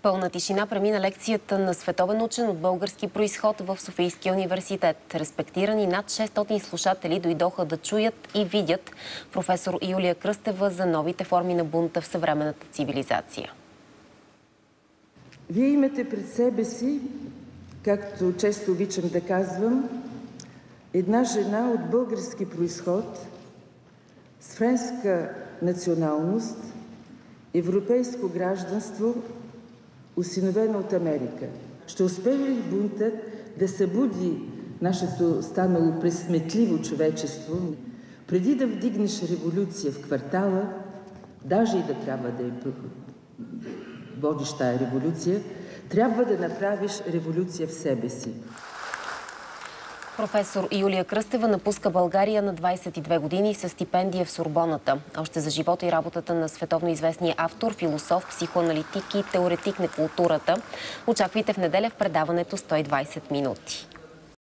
Пълна тишина премина лекцията на световен учен от български произход в Софийския университет. Респектирани над 600 слушатели дойдоха да чуят и видят професор Юлия Кръстева за новите форми на бунта в съвременната цивилизация. Вие имате пред себе си, както често обичам да казвам, една жена от български произход, с френска националност, европейско гражданство, осиновена от Америка. Ще успее ли бунтът да събуди нашето станало пресметливо човечество, преди да вдигнеш революция в квартала, даже и да трябва да водиш тая революция, трябва да направиш революция в себе си. Професор Юлия Кръстева напуска България на 22 години със стипендия в Сорбоната. Още за живота и работата на световно известния автор, философ, психоаналитик и теоретик на културата. Очаквайте в неделя в предаването 120 минути.